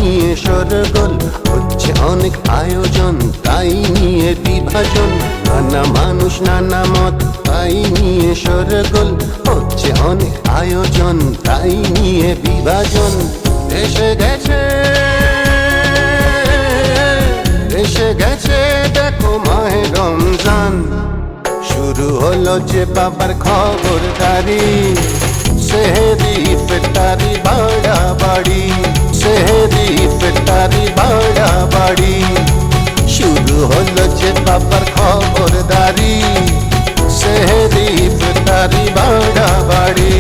নিয়ে শোরগোল, হচ্ছে অনেক আয়োজন তাই নিয়ে বিভাজন, নানা মানুষ নানা মত তাই নিয়ে শোরগোল, হচ্ছে অনেক আয়োজন তাই নিয়ে বিভাজন। এসে গেছে এসে গেছে দেখো মাহে রমজান, শুরু হলো যে বাবার খবরদারি, সেহেরি ইফতারি বাড়াবাড়ি, সেহেরি ইফতারি বাড়াবাড়ি, শুরু হলো যে বাবার খবরদারি, সেহেরি ইফতারি বাড়াবাড়ি।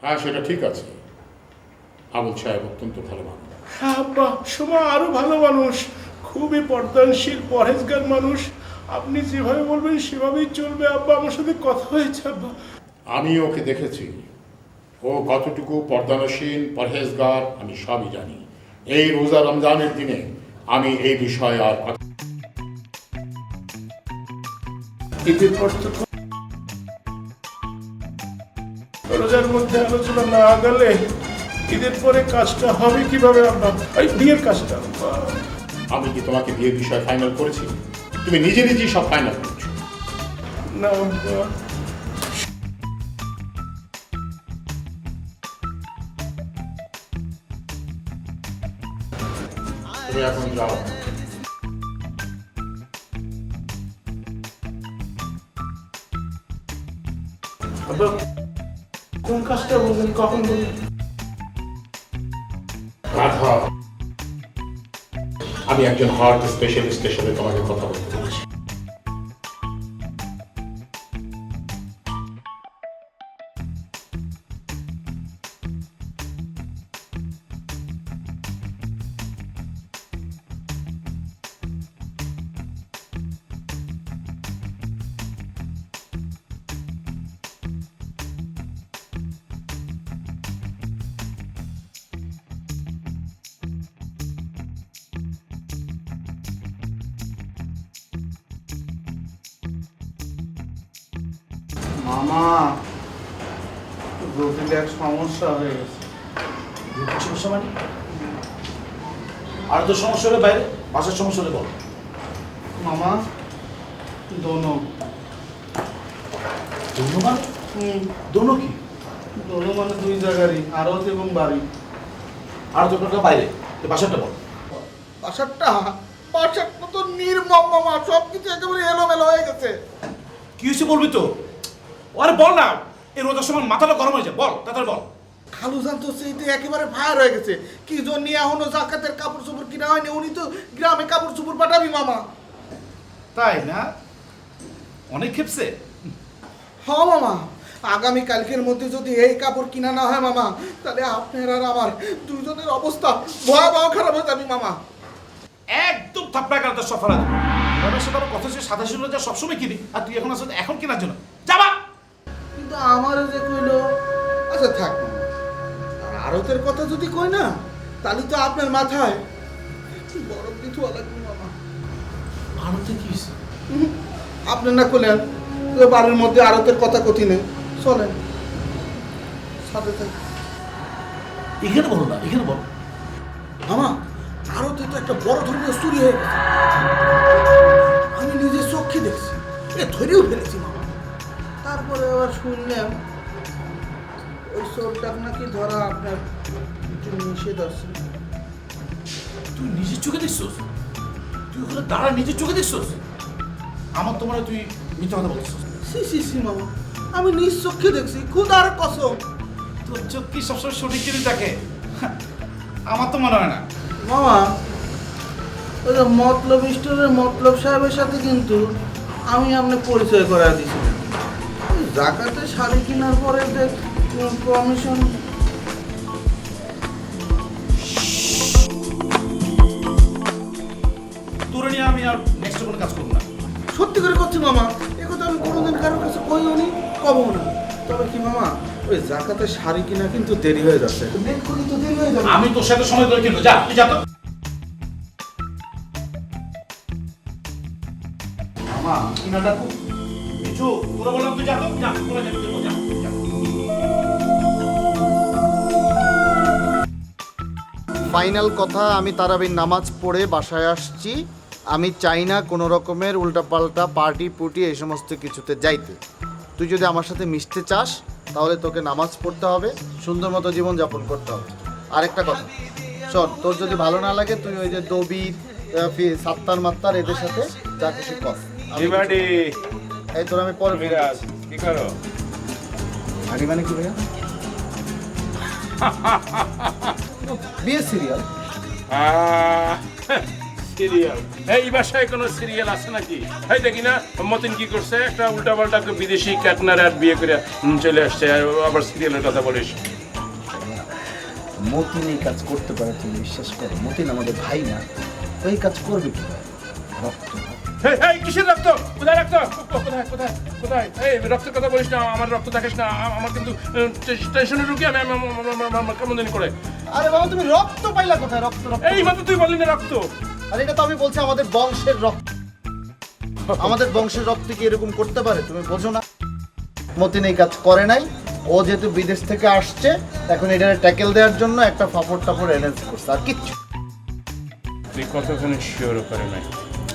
হ্যাঁ, সেটা ঠিক আছে। আবুল সাহেব অত্যন্ত ভালো মানুষ। হ্যাঁ আব্বা, সোমা আরো ভালো মানুষ, খুবই পর্দানশীল পরহেজগার মানুষ। আপনি যেভাবে বলবেন সেভাবেই চলবে আব্বা। আমার সাথে কথা হয়েছে আব্বা। আমি ওকে দেখেছি, ও কতটুকু পর্দানসীন পরহেজগার আমি সবই জানি। এই রোজা রমজানের দিনে আমি এই বিষয়ে আর ঈদের পর তো রোজার মধ্যে আলোচনা না গেলে ঈদের পরে কাজটা হবে কিভাবে আব্বা? এই বিয়ের কাজটা আব্বা। আমি কি তোমাকে বিয়ের বিষয় ফাইনাল করেছি? তুমি নিজে নিজেই সব ফাইনাল করছো। না আব্বা, তুমি এখন যাও। আব্বা কোন কাজটা বলবেন, কখন বলবেন? রাধা, আমি একজন হার্ট স্পেশালিস্টের সাথে তোমাকে কথা বলতে বলছি। মামা, রোগীর এক সমস্যা হয়ে গেছে। সমস্যা মানে? আর তো সমস্যা হলে বাইরে, বাসার সমস্যা হলে বল। মামা, দোনো দোনো মানে? দোনো কি? দোনো মানে দুই জায়গারই, আড়ত এবং বাড়ি। আর তো টাকা বাইরে, বাসারটা বল। বাসারটা বাসারটা তো নির্মম মামা, সব কিছু একেবারে এলোমেলো হয়ে গেছে। কি হয়েছে বলবি তো? আরে বল না, এই রোজার সময় মাথাটা গরম হয়ে যায়, বল তাড়াতাড়ি বল। খালুজান তো সেইতে একেবারে ফায়ার হয়ে গেছে। কি জন্য এখনো জাকাতের কাপড় চোপড় কিনা হয়নি, উনি তো গ্রামে কাপড় চোপড় পাঠাবি মামা। তাই না? অনেক খেপছে। হ্যাঁ মামা, আগামী কালকের মধ্যে যদি এই কাপড় কিনা না হয় মামা, তাহলে আপনার আর আমার দুজনের অবস্থা ভয়াবহ খারাপ হয়ে যাবে মামা। একদম থাপড়া কাটা সফল আছে। রমেশ সাথে কথা সে সাদা শুনলো যা সবসময় কিনি, আর তুই এখন আসলে এখন কেনার জন্য যাবা। কিন্তু আমার যে কইলো, আচ্ছা থাক মামা, আর আরতের কথা যদি কই না, তাহলে তো আপনার মাথায় বরফ দিয়ে ধোয়া লাগবে মামা। ভারতে কি হয়েছে? আপনি না করলেন যে বাড়ির মধ্যে আরতের কথা কতি নেই, চলেন সাথে থাকি। এখানে বলো না, এখানে বল। মামা, আরতে তো একটা বড় ধরনের চুরি হয়ে গেছে, আমি নিজে চোখে দেখছি, ধরেও ফেলেছি মামা। তারপরে আবার শুনলাম ওই চোরটার নাকি ধরা আপনার একটু নিষেধ আছে। তুই নিজের চোখে দেখছস? তুই ওখানে দাঁড়া নিজের চোখে দেখছস? আমার তো মনে হয় তুই মিথ্যা কথা বলছিস। সি সি সি মামা, আমি নিজ চোখে দেখছি, খুদার কসম। তোর চোখ কি সবসময় সঠিক জিনিস দেখে? আমার তো মনে হয় না। মামা, ওই যে মতলব স্টোরের মতলব সাহেবের সাথে কিন্তু আমি আপনার পরিচয় করা দিয়েছি। জাকাতে শাড়ি কেনার পরে যে কমিশন। তোরে নিয়ে আমি আর নেক্সট কোনো কাজ করবো না। সত্যি করে করছি মামা, এ কথা আমি কোনোদিন কারোর কাছে কইও নি, কবও না। তবে কি মামা, ওই জাকাতে শাড়ি কিনা কিন্তু দেরি হয়ে যাচ্ছে, লেট করি তো দেরি হয়ে যাবে। আমি তোর সাথে সময় ধরে কিনবো, যা তুই যা তো। মামা, কিনাটা খুব কিছু তো তোরা বললাম তুই যা তো, যা তোরা যাবি তো, যা যা। ফাইনাল কথা, আমি তারাবির নামাজ পড়ে বাসায় আসছি। আমি চাই না কোনো রকমের উল্টাপাল্টা পার্টি পুটি এই সমস্ত কিছুতে যাইতে। তুই যদি আমার সাথে মিশতে চাস তাহলে তোকে নামাজ পড়তে হবে, সুন্দর মতো জীবনযাপন করতে হবে। আরেকটা কথা শোন, তোর যদি ভালো না লাগে তুই ওই যে দবির সাত্তার মাত্তার এদের সাথে যা কিছু কর। এই তোর আমি পরে কি করো? আগে মানে কি ভাইয়া? বিয়ে সিরিয়াল। সিরিয়াল? এই বাসায় কোনো সিরিয়াল আছে নাকি? এই দেখি না মতিন কি করছে, একটা উল্টাপাল্টা বিদেশি ক্যাটনার আর বিয়ে করে চলে আসছে, আর আবার সিরিয়ালের কথা বলিস। মতিন এই কাজ করতে পারে, তুমি বিশ্বাস করো? মতিন আমাদের ভাই না, ওই কাজ করবে কি? রক্ত। এই কিসের রক্ত? কোথায় রক্ত? কোথায় কোথায় কোথায়? এই রক্তের কথা বলিস না, আমার রক্ত দেখিস না, আমার কিন্তু টেনশনের রুগী আমি, কেমন দিন করে। আরে বাবা তুমি রক্ত পাইলা কোথায়? রক্ত রক্ত এই মাত্র তুই বললি না রক্ত। আর এটা তো আমি বলছি আমাদের বংশের রক্ত। আমাদের বংশের রক্ত কি এরকম করতে পারে? তুমি বোঝো না? মতিন এই কাজ করে নাই। ও যেহেতু বিদেশ থেকে আসছে, এখন এটারে ট্যাকেল দেওয়ার জন্য একটা ফাপড় টাপড় অ্যারেঞ্জ করছে, আর কিচ্ছু। তুই কতখানি শিওর করে নাই?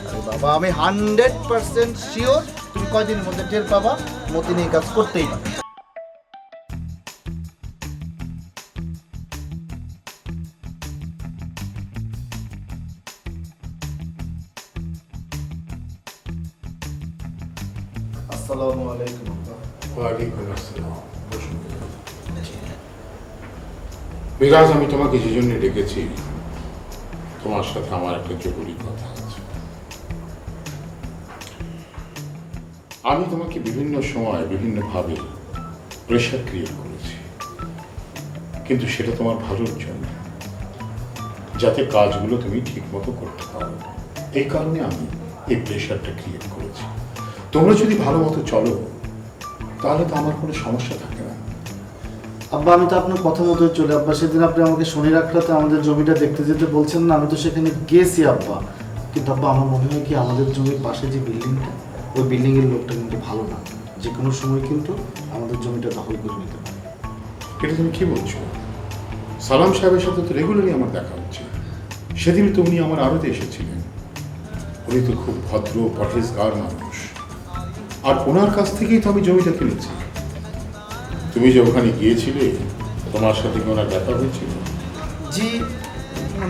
আরে বাবা আমি 100% শিওর। তুমি কয়দিনের মধ্যে টের পাবা মতিন এই কাজ করতেই পারে। আসসালামু আলাইকুম। ওয়ালাইকুম আসসালাম। বসুন। বিরাজ, আমি তোমাকে যে জন্য ডেকেছি, তোমার সাথে আমার একটা জরুরি কথা আছে। আমি তোমাকে বিভিন্ন সময় বিভিন্নভাবে প্রেশার ক্রিয়েট করেছি, কিন্তু সেটা তোমার ভালোর জন্য, যাতে কাজগুলো তুমি ঠিক মতো করতে পারো। এই কারণে আমি এই প্রেশারটা ক্রিয়েট করেছি। তোমরা যদি ভালো মতো চলো তাহলে তো আমার কোনো সমস্যা থাকে না। আব্বা আমি তো আপনার কথা মতো চলে। আব্বা সেদিন আপনি আমাকে শনি রাখলাতে আমাদের জমিটা দেখতে যেতে বলছেন না, আমি তো সেখানে গেছি আব্বা। কিন্তু আব্বা আমার মনে হয় কি আমাদের জমির পাশে যে বিল্ডিংটা, ওই বিল্ডিংয়ের লোকটা কিন্তু ভালো না, যে কোনো সময় কিন্তু আমাদের জমিটা দখল করে নিতে পারে। এটা তুমি কি বলছো? সালাম সাহেবের সাথে তো রেগুলারই আমার দেখা হচ্ছে। সেদিন তো উনি আমার আড়তে এসেছিলেন। উনি তো খুব ভদ্র পরহেজগার মানুষ, আর ওনার কাছ থেকেই তো আমি জমিটা কিনেছি। তুমি যে ওখানে গিয়েছিলে, তোমার সাথে কি ওনার দেখা হয়েছিল? জি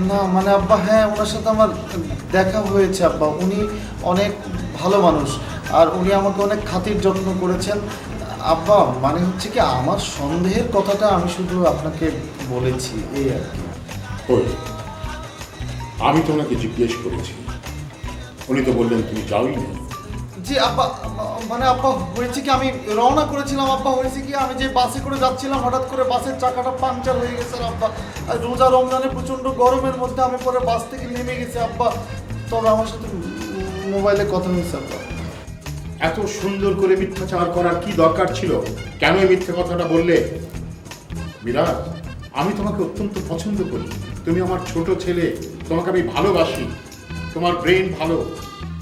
না মানে আব্বা, হ্যাঁ ওনার সাথে আমার দেখা হয়েছে আব্বা। উনি অনেক ভালো মানুষ, আর উনি আমাকে অনেক খাতির যত্ন করেছেন আব্বা। মানে হচ্ছে কি আমার সন্দেহের কথাটা আমি শুধু আপনাকে বলেছি, এই আর কি। ওই আমি তো ওনাকে জিজ্ঞেস করেছি, উনি তো বললেন তুমি যাওই না। জি আব্বা, মানে আব্বা হয়েছে কি আমি রওনা করেছিলাম আব্বা। হয়েছে কি আমি যে বাসে করে যাচ্ছিলাম, হঠাৎ করে বাসের চাকাটা পাংচার হয়ে গেছে আব্বা। আর রোজা রমজানে প্রচণ্ড গরমের মধ্যে আমি পরে বাস থেকে নেমে গেছি আব্বা। তবে আমার সাথে মোবাইলে কথা হয়েছে আব্বা। এত সুন্দর করে মিথ্যাচার করার কি দরকার ছিল? কেন এই মিথ্যে কথাটা বললে? বিরাজ, আমি তোমাকে অত্যন্ত পছন্দ করি। তুমি আমার ছোট ছেলে, তোমাকে আমি ভালোবাসি। তোমার ব্রেন ভালো,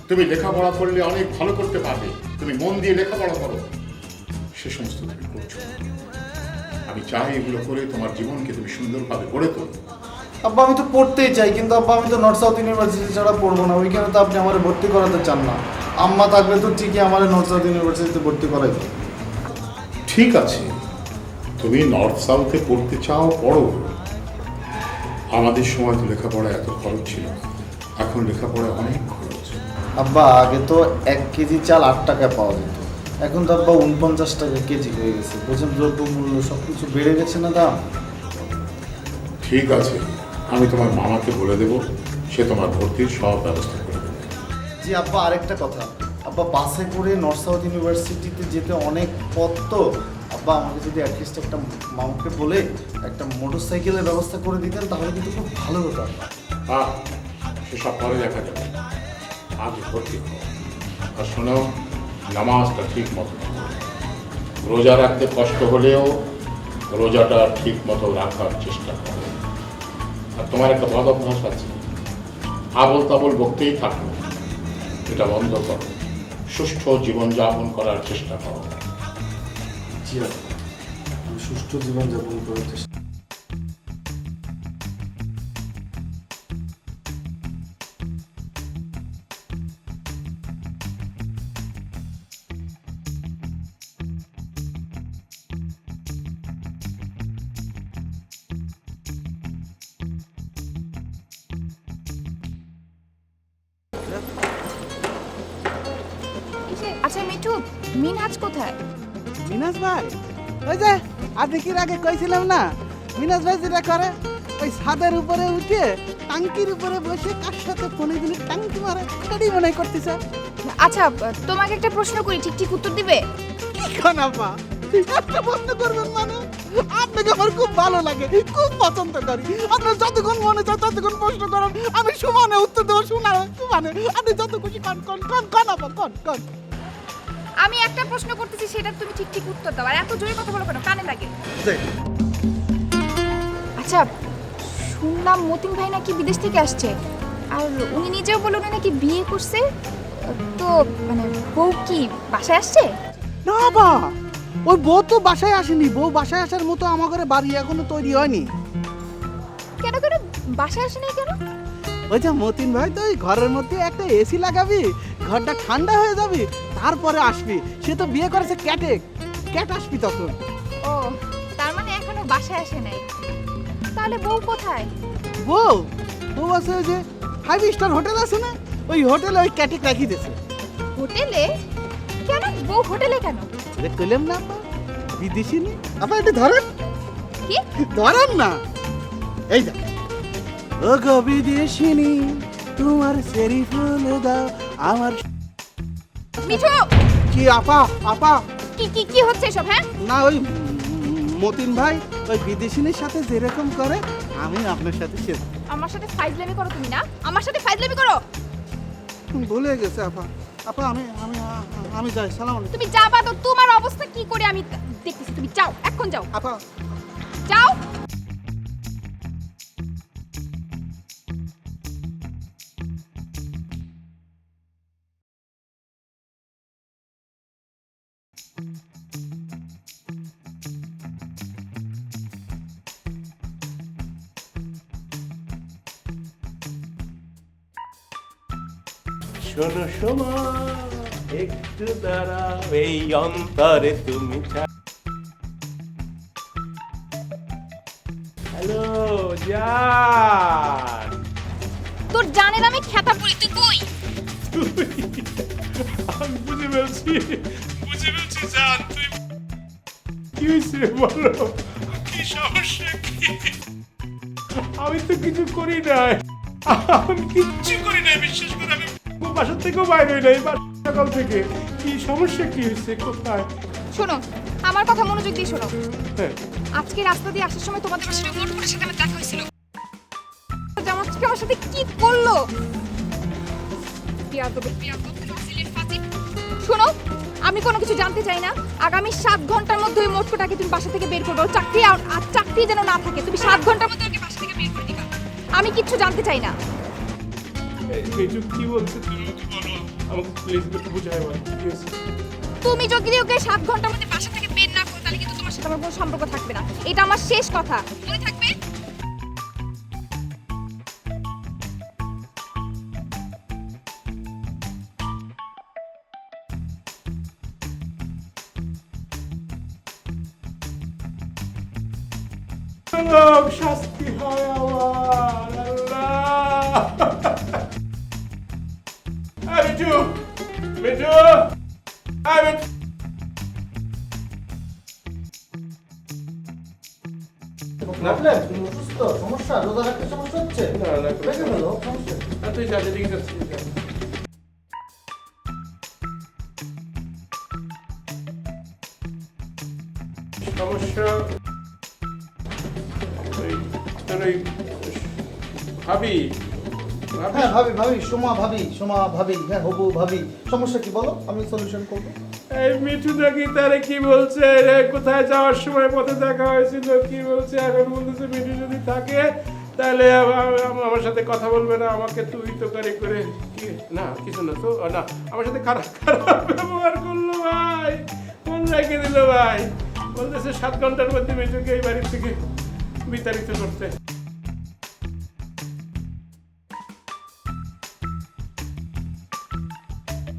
তুমি লেখাপড়া করলে অনেক ভালো করতে পারবে। তুমি মন দিয়ে লেখাপড়া করো, সে সমস্ত তুমি করছো। আমি চাই এগুলো করে তোমার জীবনকে তুমি সুন্দরভাবে গড়ে তোলো। আব্বা আমি তো পড়তেই চাই, কিন্তু আব্বা আমি তো নর্থ সাউথ ইউনিভার্সিটি ছাড়া পড়বো না। ওইখানে তো আপনি আমার ভর্তি করাতে চান না। আম্মা থাকলে তো ঠিকই আমার নর্থ সাউথ ইউনিভার্সিটিতে ভর্তি করাই। ঠিক আছে, তুমি নর্থ সাউথে পড়তে চাও, পড়ো। আমাদের সময় তো লেখাপড়া এত খরচ ছিল না, এখন লেখাপড়ায় অনেক খরচ। আব্বা আগে তো 1 কেজি চাল 8 টাকা পাওয়া যেত, এখন তো আব্বা 49 টাকা কেজি হয়ে গেছে। বোঝেন দ্রব্যমূল্য সব কিছু বেড়ে গেছে না দাম। ঠিক আছে, আমি তোমার মামাকে বলে দেব, সে তোমার ভর্তির সব ব্যবস্থা করে দেবে। জি আব্বা আরেকটা কথা, আব্বা বাসে করে নর্থ সাউথ ইউনিভার্সিটিতে যেতে অনেক পথ তো আব্বা। আমাকে যদি অ্যাটলিস্ট একটা মামাকে বলে একটা মোটর সাইকেলের ব্যবস্থা করে দিতেন তাহলে কিন্তু খুব ভালো হতো আব্বা। হ্যাঁ, সেসব পরে দেখা যাবে, আজ ভর্তি হও। আর শোনো, নামাজটা ঠিক মতো পড়ো। রোজা রাখতে কষ্ট হলেও রোজাটা ঠিক মতো রাখার চেষ্টা করো। আর তোমার একটা বদ অভ্যাস আছে, আবল তাবল বকতেই থাকো, এটা বন্ধ করো। সুষ্ঠু জীবনযাপন করার চেষ্টা করো। জি আব্বা, আমি সুষ্ঠু জীবনযাপন করার চেষ্টা। আচ্ছা মিঠু, মিনহাজ কোথায়? মিনাজ ভাই, ওই যে আধিকির আগে কইছিলাম না, মিনাজ ভাই যেটা করে ওই ছাদের উপরে উঠে টাঙ্কির উপরে বসে কার সাথে ফোনে দিলে টাঙ্কি মারে, সেটাই মনে হয় করতেছে। আচ্ছা তোমাকে একটা প্রশ্ন করি, ঠিক ঠিক উত্তর দিবে? কি খান আপা, একটা প্রশ্ন করবেন মানে? আপনাকে আমার খুব ভালো লাগে, খুব পছন্দ করি। আপনার যতক্ষণ মনে চায় ততক্ষণ প্রশ্ন করেন, আমি সমানে উত্তর দেবো, সমানে। আপনি যত খুশি কন কন কন কন আপা, কন কন। আমি একটা প্রশ্ন করতেছি, সেটা তুমি ঠিক ঠিক উত্তর দাও। আর এত জোরে কথা বলো কেন? কানে লাগে। আচ্ছা শুনলাম মতিন ভাই নাকি বিদেশ থেকে আসছে, আর উনি নিজেও বললেন উনি নাকি বিয়ে করছে। তো মানে বউ কি বাসায় আসছে? না বা, ওই বউ তো বাসায় আসেনি। বউ বাসায় আসার মতো আমার ঘরে বাড়ি এখনো তৈরি হয়নি। কেন কেন বাসায় আসেনি কেন? ওই যে মতিন ভাই তো ওই ঘরের মধ্যে একটা এসি লাগাবি, ঘরটা ঠান্ডা হয়ে যাবে, তারপরে আসবি। সে তো বিয়ে করেছে ক্যাট আসবি তখন। ও তার মানে এখনো বাসায় আসে নাই। তাহলে বউ কোথায়? বউ বউ আছে ওই যে 5 স্টার হোটেল আছে না, ওই হোটেলে ওই ক্যাটে রাখি দিয়েছে। হোটেলে? কেন বউ হোটেলে কেন? আরে কইলাম না আপা, বিদেশি নি আপা, একটু ধরেন। কি ধরেন না, এই দেখ। ও গো বিদেশিনী, তোমার সেরি ফুল দাও আমার। মিঠু, কি আপা আপা? কি কি কি হচ্ছে এসব? হ্যাঁ না ওই মতিন ভাই ওই বিদেশিনীর সাথে যেরকম করে আমি আপনার সাথে সে আমার সাথে ফাইজলামি করো তুমি না? আমার সাথে ফাইজলামি করো? ভুলে গেছে আপা। আপা আমি আমি আমি যাই, সালাম আলাইকুম। তুমি যাবা তো তোমার অবস্থা কি করে আমি দেখতেছি। তুমি যাও, এখন যাও, আপা যাও। শোনো শোনো একটু দাঁড়াও, এই অন্তরে তুমি। হ্যালো জান। তোর জানের আমি খেতা পড়ি, তুই কই? আমি বুঝে ফেলছি জান। তুই কি হয়েছে বলো, কি সমস্যা কি? আমি তো কিছু করি নাই, আমি কিচ্ছু করি নাই, বিশ্বাস করে। আমি বাসার থেকেও বাইরে হই নাই, সকাল থেকে। কি সমস্যা, কি হয়েছে, কোথায়? শোনো আমার কথা মনোযোগ দিয়ে শোনো। হ্যাঁ, আজকে রাস্তা দিয়ে আসার সময় তোমাদের বাসায় মোটকুরের সাথে আমার দেখা হয়েছিল। আজকে আমার সাথে কি করলো? শোনো আমি কোনো কিছু জানতে চাই না। আগামী 7 ঘন্টার মধ্যে ওই মোটকুটাকে তুমি বাসা থেকে বের করবে। চাকরি আর চাকরি যেন না থাকে। তুমি 7 ঘন্টার মধ্যে ওকে বাসা থেকে বের করে দিবা। আমি কিচ্ছু জানতে চাই না। এইটুক কি বলছে তুমি আমাকে বলো, আমাকে প্লিজ একটু বুঝাই বলো কি হয়েছে। তুমি যদি ওকে 7 ঘন্টার মধ্যে বাসা থেকে বের না করো, তাহলে কিন্তু তোমার সাথে আমার কোনো সম্পর্ক থাকবে না। এটা আমার শেষ কথা, মনে থাকবে। শাস্তি হয় আমার আল্লাহ। মিঠু মিঠু সমস্যা রোজা রাখতে সমস্যা হচ্ছে? তুই যা, দিকে যাচ্ছি। সমস্যা তোর ওই ভাবি। হ্যাঁ ভাবি সোমা ভাবি, হ্যাঁ হবু ভাবি। সমস্যা কি বলো, আমি সলিউশন করবো। এই মিঠু নাকি তারে কি বলছে রে, কোথায় যাওয়ার সময় পথে দেখা হয়েছিল, কি বলছে এখন বলতেছে মিঠু যদি থাকে তাহলে আমার সাথে কথা বলবে না, আমাকে তুই তো করে কি না কিছু না তো না, আমার সাথে খারাপ খারাপ ব্যবহার করলো ভাই, মন রেখে দিল ভাই, বলতেছে 7 ঘন্টার মধ্যে মেজোকে এই বাড়ির থেকে বিতাড়িত করতে।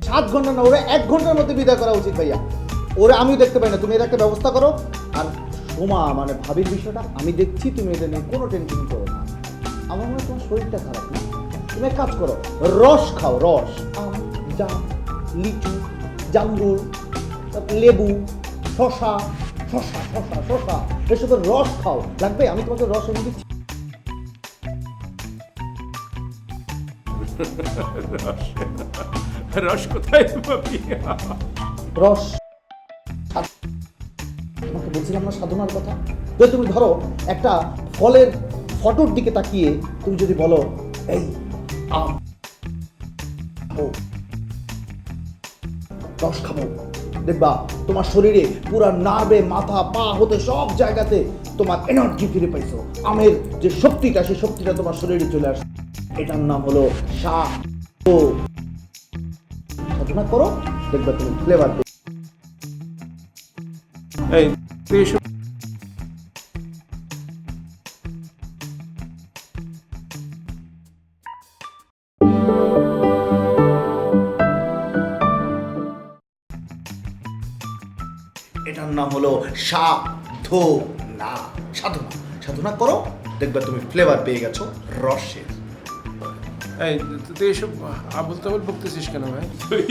7 ঘন্টা না, ওরা 1 ঘন্টার মধ্যে বিদায় করা উচিত ভাইয়া। ওরা আমিও দেখতে পাই না, তুমি এর একটা ব্যবস্থা করো। আর সোমা মানে ভাবির বিষয়টা আমি দেখছি, তুমি এটা নিয়ে কোনো টেনশন করো না। আমার মনে হয় তোমার শরীরটা খারাপ না, তুমি এক কাজ করো, রস খাও, রস, আম, জাম, লিচু, জামরুল, লেবু, শশা শশা শশা শশা এসবের রস খাও, লাগবে আমি তোমাকে রস এনে দিচ্ছি। রস কোথায় পাবি? রস তোমাকে বলছিলাম না সাধনার কথা, তো তুমি ধরো একটা ফলের ফটোর দিকে তাকিয়ে তুমি যদি বলো এই আম খাবো, রস খাবো, দেখবা তোমার শরীরে পুরা নার্ভে মাথা পা হতে সব জায়গাতে তোমার এনার্জি ফিরে পাইছো, আমের যে শক্তিটা সেই শক্তিটা তোমার শরীরে চলে আসছে। এটার নাম হলো সাধনা করো, দেখবা তুমি ফ্লেভার। এই তুই এসব এটার নাম হলো সাধনা। সাধনা সাধনা করো, দেখবে তুমি ফ্লেভার পেয়ে গেছো রসের। এই তুই এসব আবল তাবল বকতেছিস কেন ভাই? তুই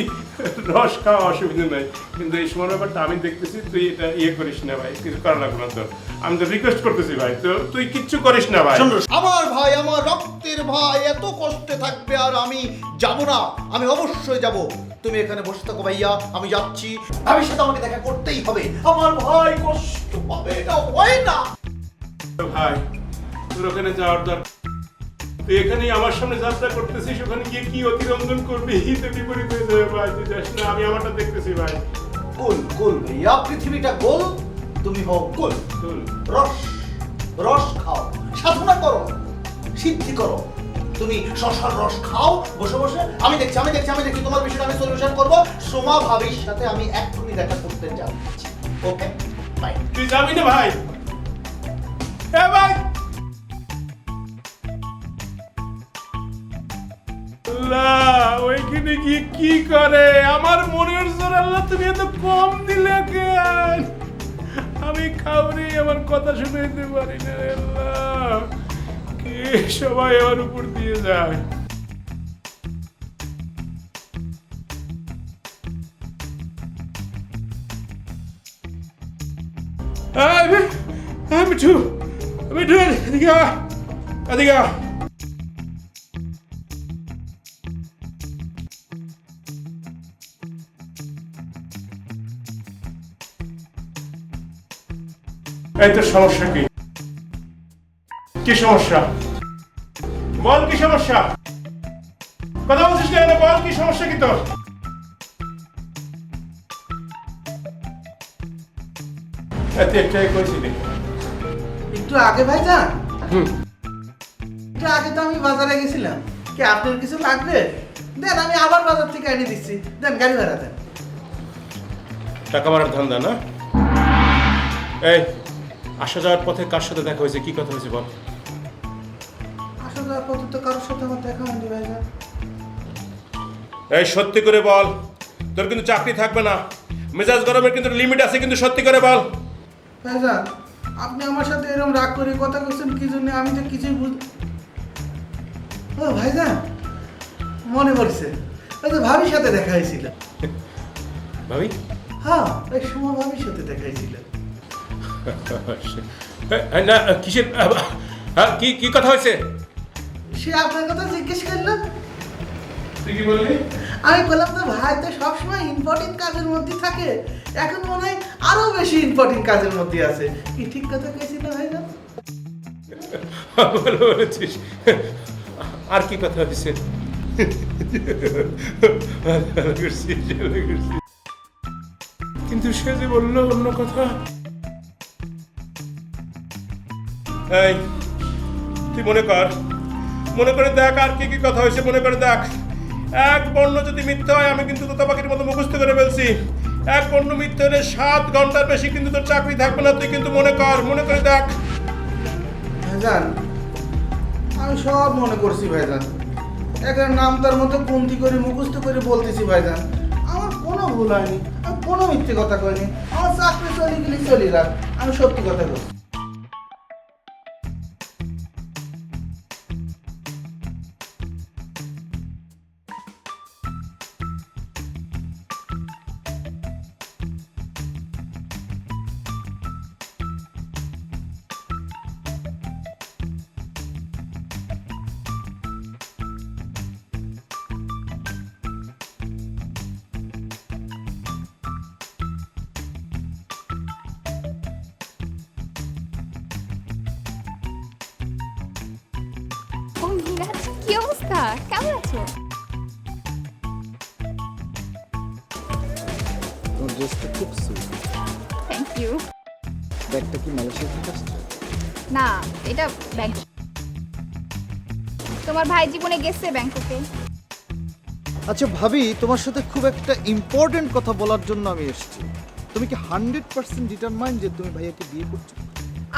রস খাওয়া অসুবিধা নাই, কিন্তু এই সময় ব্যাপারটা আমি দেখতেছি, তুই এটা করিস না ভাই, কিছু করা লাগবে না তোর, আমি তো রিকোয়েস্ট করতেছি ভাই, তো তুই কিচ্ছু করিস না ভাই। আমার ভাই, আমার রক্তের ভাই এত কষ্টে থাকবে আর আমি যাব না? আমি অবশ্যই যাব। তুমি এখানে বসে থাকো ভাইয়া, আমি যাচ্ছি, ভাবির সাথে আমাকে দেখা করতেই হবে। আমার ভাই কষ্ট পাবে, এটা হয় না ভাই। তোর ওখানে যাওয়ার দরকার, তুই এখানেই আমার সামনে যাত্রা করতেছিস, ওখানে গিয়ে কি অতিরঞ্জন করবি তো বিপরীত হয়ে যাবে ভাই, তুই যাস না, আমি আমারটা দেখতেছি ভাই। গোল গোল ভাইয়া, পৃথিবীটা গোল, তুমি হও গোল। চল রস রস খাও, সাধনা করো, সিদ্ধি করো। তুমি শশার রস খাও বসে বসে, আমি দেখছি তোমার বিষয়টা আমি সলিউশন করবো। সোমা ভাবির সাথে আমি এক্ষুনি দেখা করতে যাচ্ছি। Okay bye. তুই যাবি না ভাই? এ ভাই আল্লাহ, ওইখানে গিয়ে কি করে? আমার মনের জোর আল্লাহ তুমি এত কম দিলে কেন? আমি খাওয়ারে আমার কথা শুনাইতে পারি না আল্লাহ, কে সবাই আমার উপর দিয়ে যায়। মিঠু মিঠু এদিকে আ, এদিকে আ। এই তোর সমস্যা কি? কি সমস্যা বল, কি সমস্যা? কথা বলছিস কেন? বল কি সমস্যা কি তোর? এত একটাই কইছিলি একটু আগে ভাইজান, একটু আগে তো আমি বাজারে গেছিলাম, কি আপনার কিছু লাগবে? দেন আমি আবার বাজার থেকে এনে দিচ্ছি, দেন গাড়ি ভাড়া দেন। টাকা মারার ধান্দা না? এই আসা যাওয়ার পথে কার সাথে দেখা হয়েছে, কি কথা হয়েছে বল? আসলে যাওয়ার পথে তো কারোর সাথে আমার দেখা হয়নি ভাইজান। এই সত্যি করে বল, তোর কিন্তু চাকরি থাকবে না, মেজাজ গরমের কিন্তু লিমিট আছে, কিন্তু সত্যি করে বল। ভাইজান আপনি আমার সাথে এরকম রাগ করে কথা বলছেন কি জন্য? আমি তো কিছুই ও ভাইজান মনে পড়ছে, ওই তো ভাবির সাথে দেখা হয়েছিল। ভাবি? হ্যাঁ ওই সময় ভাবির সাথে দেখা হয়েছিল। না কিসের কি কি কথা হয়েছে? সে আপনার কথা জিজ্ঞেস করলো, তুই কি বললি? আমি বললাম তো ভাই তো সবসময় ইম্পর্টেন্ট কাজের মধ্যে থাকে, এখন মনে হয় আরো বেশি ইম্পর্টেন্ট কাজের মধ্যে আছে। কি ঠিক কথা কইছিল ভাই না? বলেছিস। আর কি কথা হয়েছে? কিন্তু সে যে বললো অন্য কথা। এই তুই মনে করে দেখ আর কি কি কথা হয়েছে, মনে করে দেখ। এক বর্ণ যদি মিথ্যা হয় আমি কিন্তু তোতা পাখির মতো মুখস্থ করে ফেলছি। এক বর্ণ মিথ্যা হলে 7 ঘন্টার বেশি কিন্তু তোর চাকরি থাকবে না। তুই কিন্তু মনে করে দেখ। ভাইজান আমি সব মনে করছি ভাইজান, এখানে নাম তার মতো বন্দি করে মুখস্থ করে বলতেছি ভাইজান। আমার কোনো ভুল হয়নি, আমি কোনো মিথ্যে কথা কইনি। আমার চাকরি চলে গেলে চলে যাক, আমি সত্যি কথা বলছি। ও মিরাজ, কি অবস্থা, কেমন আছো? তোমার ড্রেসটা খুব সুইট। Thank you. ব্যাগটা কি মালয়েশিয়া থেকে আসছে? না, এটা ব্যাংকক। তোমার ভাই জীবনে গেছে ব্যাংককে। আচ্ছা ভাবি, তোমার সাথে খুব একটা ইম্পর্টেন্ট কথা বলার জন্য আমি এসেছি। তুমি কি 100% ডিটারমাইন্ড যে তুমি ভাইয়াকে বিয়ে করছো?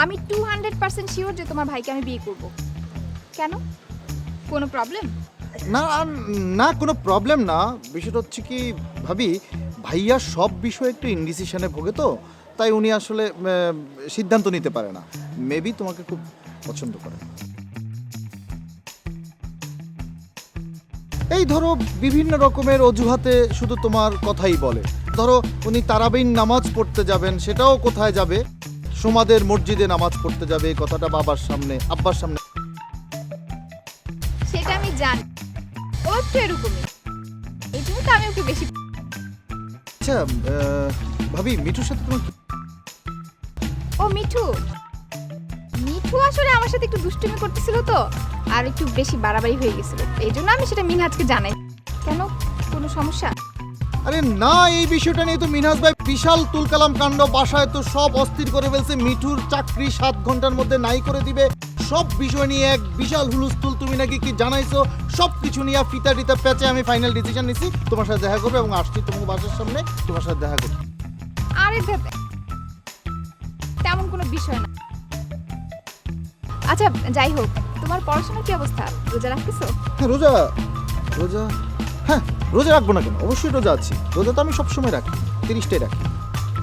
আমি 200% শিওর যে তোমার ভাইকে আমি বিয়ে করব। কেন, কোনো প্রবলেম? না না, কোনো প্রবলেম না। বিষয়টা হচ্ছে কি ভাবি, ভাইয়া সব বিষয়ে একটু ইনডিসিশনে ভোগে, তো তাই উনি আসলে সিদ্ধান্ত নিতে পারে না। মেবি তোমাকে খুব পছন্দ করে। এই ধরো বিভিন্ন রকমের অজুহাতে শুধু তোমার কথাই বলে। ধরো উনি তারাবিন নামাজ পড়তে যাবেন, সেটাও কোথায় যাবে? সমাদের মসজিদে নামাজ পড়তে যাবে, এই কথাটা বাবার সামনে আব্বার সামনে। সেটা আমি জানি, ও একটু এরকমই, এই জন্য তো আমি ওকে বেশি। আচ্ছা ভাবি, মিঠুর সাথে তোমার কি? ও মিঠু আসলে আমার সাথে একটু দুষ্টুমি করতেছিল, তো আর একটু বেশি বাড়াবাড়ি হয়ে গেছিল, এই জন্য আমি সেটা মিনহাজকে জানাই। কেন, কোনো সমস্যা? আরে না, এই বিষয়টা নিয়ে তো মিনহাজ ভাই বিশাল তুলকালাম কাণ্ড। বাসায় তো সব অস্থির করে ফেলছে। মিঠুর চাকরি 7 ঘন্টার মধ্যে নাই করে দিবে, সব বিষয় নিয়ে এক বিশাল হুলস্থুল। তুমি নাকি কি জানাইছো, সব কিছু নিয়ে ফিতা টিতা প্যাচে আমি ফাইনাল ডিসিশন নিছি তোমার সাথে দেখা করবো এবং আসছি তোমার বাসার সামনে তোমার সাথে দেখা করবো। আরে তেমন কোনো বিষয় না। আচ্ছা যাই হোক, তোমার পড়াশোনার কি অবস্থা? রোজা রাখতেছো? হ্যাঁ রোজা হ্যাঁ রোজা রাখবো না কেন, অবশ্যই রোজা আছি। রোজা তো আমি সবসময় রাখি, 30টাই রাখি।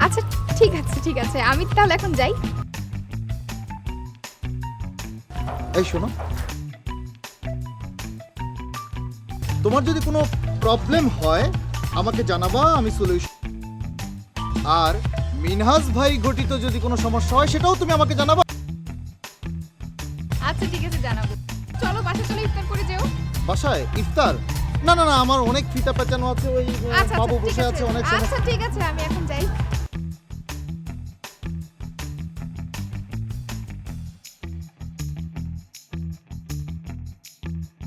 আচ্ছা ঠিক আছে, আমি তাহলে এখন যাই। এই শোনো, তোমার যদি কোনো প্রবলেম হয় আমাকে জানাবা, আমি সলিউশন। আর মিনহাজ ভাই ঘটিত যদি কোনো সমস্যা হয় সেটাও তুমি আমাকে জানাবা। আচ্ছা ঠিক আছে, জানাবো। চলো বাসায় চলো, ইফতার করে যেও। বাসায় ইফতার? না না না, আমার অনেক ফিতা পেঁচানো আছে, ওই আচ্ছা বাবু ঠিক বসে আছে অনেক সময়। আচ্ছা ঠিক আছে, আমি এখন যাই।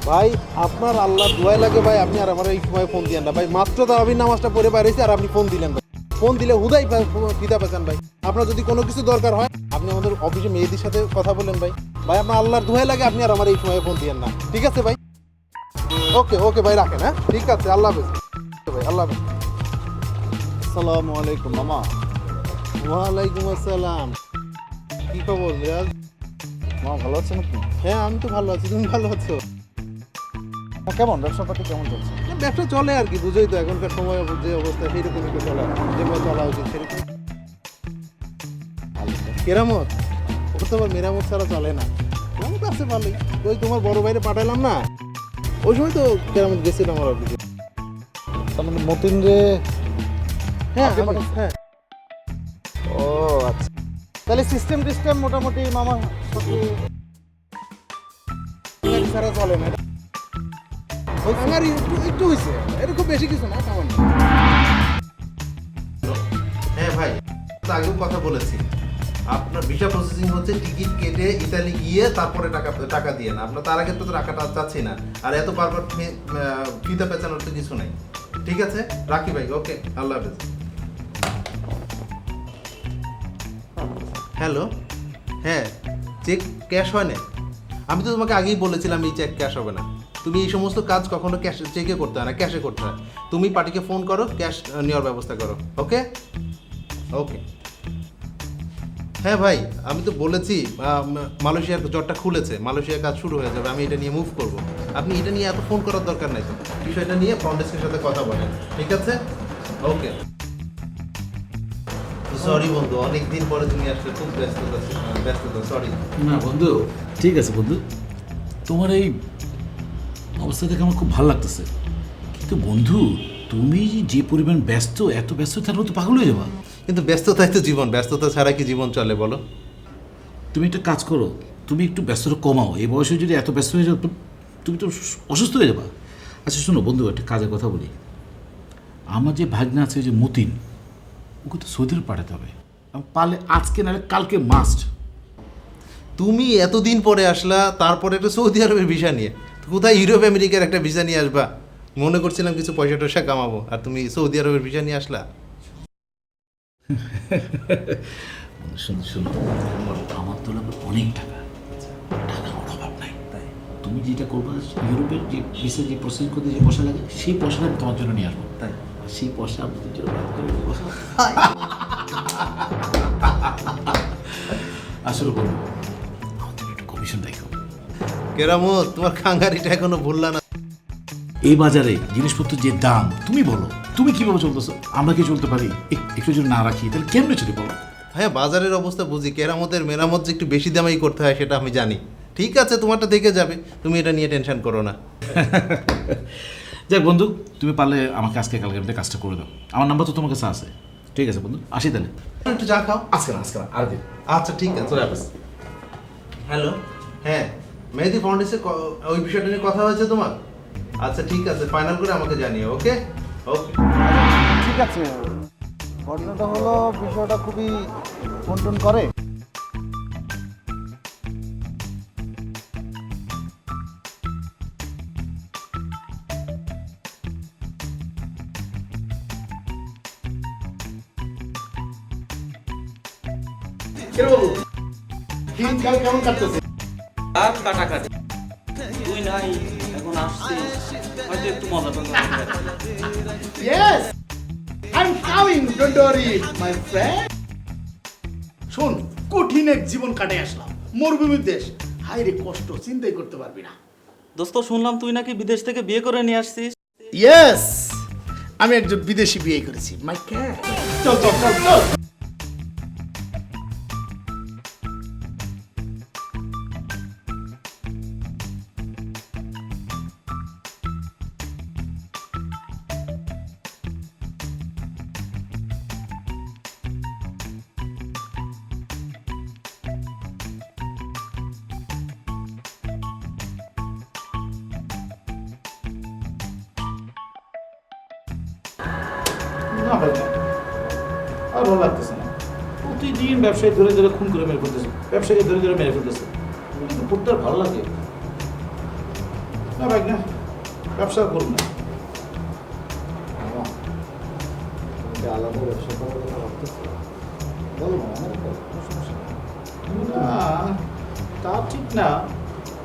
ভাই আপনার আল্লাহ দোয়াই লাগে ভাই, আপনি আর আমার এই সময় ফোন দিলেন না ভাই। মাত্র তো আমি নামাজটা পড়ে বাইরেছি আর আপনি ফোন দিলেন ভাই। ফোন দিলে হুদাই ফিদা পেছেন ভাই। আপনার যদি কোনো কিছু দরকার হয় আপনি আমাদের অফিসে মেয়েদের সাথে কথা বলেন ভাই। ভাই আপনার আল্লাহর দোয়াই লাগে, আপনি আর আমার এই সময় ফোন দিলেন না, ঠিক আছে ভাই? ওকে ভাই, রাখেন। হ্যাঁ ঠিক আছে, আল্লাহ হাফেজ ভাই, আল্লাহ হাফেজ। আসসালামু আলাইকুম মামা। ওয়ালাইকুম আসসালাম। কি খবর মিরাজ? মামা ভালো আছেন আপনি? হ্যাঁ আমি তো ভালো আছি, তুমি ভালো আছো? কেমন ব্যবসা পাতি কেমন চলছে? ব্যবসা চলে আর কি, বুঝোই তো এখনকার সময় যে অবস্থা সেইরকমই তো চলে, যেভাবে চলা উচিত সেরকম। কেরামত ওর তো আবার মেরামত ছাড়া চলে না। কেরামত আছে ভালোই, ওই তোমার বড় ভাইরে পাঠালাম না, ওই সময় তো কেরামত গেছিল আমার অফিসে। তার মানে মতিন রে? হ্যাঁ হ্যাঁ। ও আচ্ছা, তাহলে সিস্টেম মোটামুটি মামা ছাড়া চলে না। আমার একটু হয়েছে, এটা খুব বেশি কিছু না, সামান্য। হ্যাঁ ভাই, তো আগেও কথা বলেছি, আপনার ভিসা প্রসেসিং হচ্ছে টিকিট কেটে ইতালি গিয়ে তারপরে টাকা দিয়ে না। আপনার তার আগে তো টাকাটা চাচ্ছি না, আর এত বারবার ফিতা পেঁচানোর তো কিছু নাই। ঠিক আছে, রাখি ভাই। ওকে, আল্লাহ হাফেজ। হ্যালো, হ্যাঁ চেক ক্যাশ হয় না? আমি তো তোমাকে আগেই বলেছিলাম এই চেক ক্যাশ হবে না। তুমি এই সমস্ত কাজ কখনো ক্যাশ চেকে করতে হয় না, ক্যাশে করতে হয়। তুমি পার্টিকে ফোন করো, ক্যাশ নেওয়ার ব্যবস্থা করো। ওকে ওকে। হ্যাঁ ভাই, আমি তো বলেছি মালয়েশিয়ার জটটা খুলেছে, মালয়েশিয়ার কাজ শুরু হয়ে যাবে, আমি এটা নিয়ে মুভ করব। আপনি এটা নিয়ে এত ফোন করার দরকার নাই তো, বিষয়টা নিয়ে ফ্রন্ট ডেস্কের সাথে কথা বলেন, ঠিক আছে? ওকে। সরি বন্ধু, অনেক দিন পরে তুমি আসলে, খুব ব্যস্ততা, সরি। না বন্ধু, ঠিক আছে বন্ধু, তোমার এই অবস্থা দেখে আমার খুব ভালো লাগতেছে। কিন্তু বন্ধু, তুমি যে পরিমাণ ব্যস্ত, এত ব্যস্ত থাকলে তো পাগল হয়ে যাবা। কিন্তু ব্যস্ততাই তো জীবন, ব্যস্ততা ছাড়া কি জীবন চলে বলো? তুমি একটা কাজ করো, তুমি একটু ব্যস্ততা কমাও। এই বয়সে যদি এত ব্যস্ত হয়ে যাও, তুমি তো অসুস্থ হয়ে যাবা। আচ্ছা শোনো বন্ধু, একটা কাজের কথা বলি। আমার যে ভাগনা আছে, যে মতিন, ওকে তো সৌদি আরব পাঠাতে হবে। পারলে আজকে নাহলে কালকে মাস্ট। তুমি এতদিন পরে আসলা, তারপরে একটা সৌদি আরবের ভিসা নিয়ে, তো কোথায় ইউরোপ আমেরিকার একটা ভিসা নিয়ে আসবা? মনে করছিলাম কিছু পয়সা টয়সা কামাবো, আর তুমি সৌদি আরবের ভিসা নিয়ে আসলা। শোনো শোনো, আমার তো লাগবে অনেক টাকা, টাকার অভাব নাই। তাই তুমি যেটা করবা, ইউরোপের যে ভিসা যে প্রসেস করতে যে পয়সা লাগে, সেই পয়সাটা আমি তোমার জন্য নিয়ে আসবো। তাই সেই পয়সা আমাদের জন্য বাদ করে দেবো। আসলে বলবো, আমার তুমি একটু কমিশন দেখো। কেরামত, তোমার খাঙ্গারিটা এখনো ভুললা না। এই বাজারে জিনিসপত্রের যে দাম, তুমি বলো, তুমি কিভাবে চলতেছো? আমরা কি চলতে পারি? একটু যদি না রাখি তাহলে কেমনে চলে বলো? হ্যাঁ, বাজারের অবস্থা বুঝি, কেরামতের মেরামত যে একটু বেশি দামেই করতে হয় সেটা আমি জানি। ঠিক আছে, তোমারটা দেখে যাবে, তুমি এটা নিয়ে টেনশন করো না। যাক বন্ধু, তুমি পারলে আমাকে আজকে কালকে মধ্যে কাজটা করে দাও। আমার নাম্বার তো তোমার কাছে আছে। ঠিক আছে বন্ধু, আসি তাহলে। একটু চা খাও। আজকে না আর দিন। আচ্ছা ঠিক আছে, চলে আসবে। হ্যালো, হ্যাঁ মেহেদি ফাউন্ডেশন, ওই বিষয়টা নিয়ে কথা হয়েছে তোমার? আচ্ছা ঠিক আছে, ফাইনাল করে আমাকে জানিও। ওকে ওকে। ঠিক আছে, ঘটনাটা হলো, বিষয়টা খুবই ফোন করে। কেমন কাটতেছে? আর কাটাকাটি তুই নাই, এখন আসছিস, হয়তো একটু মজা করতে। Yes, I'm coming, don't worry, my friend. শোন, কঠিন এক জীবন কাটে আসলাম, মরুভূমির দেশ, হায় রে কষ্ট, চিন্তাই করতে পারবি না। দোস্ত, শুনলাম তুই নাকি বিদেশ থেকে বিয়ে করে নিয়ে আসছিস। ইয়েস, আমি একজন বিদেশি বিয়ে করেছি, মাই ক্যাট। চল চল চল চল। না ভাই, আর ভালো লাগতেছে না। প্রতিদিন ব্যবসায়ী ধরে ধরে খুন করে মেরে ফেলতেছে, ব্যবসায়ীকে ধরে ধরে মেরে ফেলতেছে। কিন্তু করতে আর ভালো লাগে না ভাই, না ব্যবসা করুন না। আলাদা ব্যবসা করার কথা ভাবতেছি, বলো না, আমার কোনো সমস্যা নেই। না তা ঠিক না।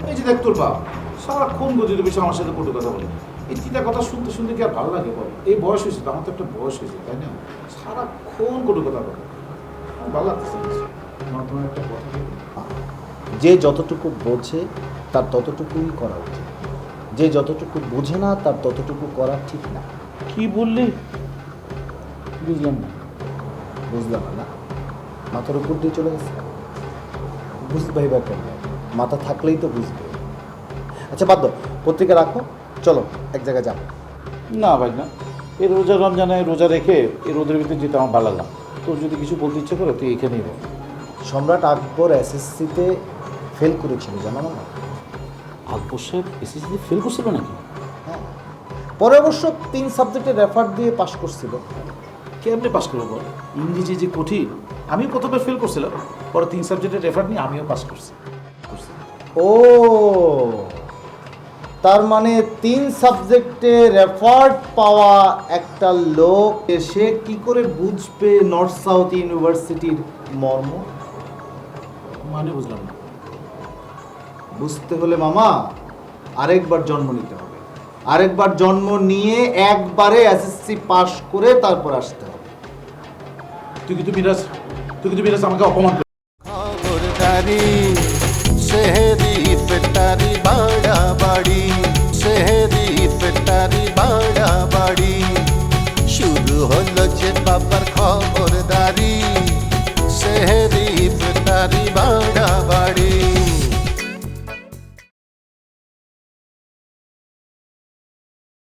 এই যে দেখ তোর বাপ সারাক্ষণ গদিতে বসে আমার সাথে কটু কথা বলে। এই তিতা কথা শুনতে শুনতে কি আর ভালো লাগে বল? এই বয়স হয়েছে তো, আমার তো একটা বয়স হয়েছে, তাই না? সারাক্ষণ কটু কথা বলে, আমার ভালো লাগতেছে না। আমার তোমার একটা কথা বলি, যে যতটুকু বোঝে তার ততটুকুই করা উচিত, যে যতটুকু বোঝে না তার ততটুকু করা ঠিক না। কি বললি? বুঝলাম না। বুঝলাম না? মাথার উপর দিয়ে চলে গেছে, বুঝতে পারবে কেন? মাথা থাকলেই তো বুঝবে। আচ্ছা বাদ দাও, পত্রিকা রাখো, চলো এক জায়গায় যাবো। না ভাই না, এই রোজা রমজানে রোজা রেখে এই রোদের ভিতরে যেতে আমার ভালো লাগে না। তোর যদি কিছু বলতে ইচ্ছে করে তুই এখানেই বল। সম্রাট আকবর এসএসসিতে ফেল করেছিল, জানো না? আকবর সাহেব এসএসসিতে ফেল করছিল নাকি? হ্যাঁ, পরে অবশ্য 3 সাবজেক্টে রেফার দিয়ে পাশ করছিল। কেমনে পাস করবো বল? ইংরেজি যে কঠিন, আমি প্রথমে ফেল করছিলাম, পরে 3 সাবজেক্টের রেফার নিয়ে আমিও পাস করছি। ও, তার মানে 3 সাবজেক্টে রেফার্ড পাওয়া একটা লোক সে কি করে বুঝবে নর্থ সাউথ ইউনিভার্সিটির মর্ম? মানে বুঝলাম না। বুঝতে হলে মামা আরেকবার জন্ম নিতে হবে, আরেকবার জন্ম নিয়ে একবারে এসএসসি পাস করে তারপর আসতে হবে। তুই কিন্তু বিরাজ আমাকে অপমান কর। খবরদারি সেহেরি পেটারি বাড়া বাড়ি, সেহেরি পেটারি বাড়া বাড়ি, শুরু হলো যে বাবার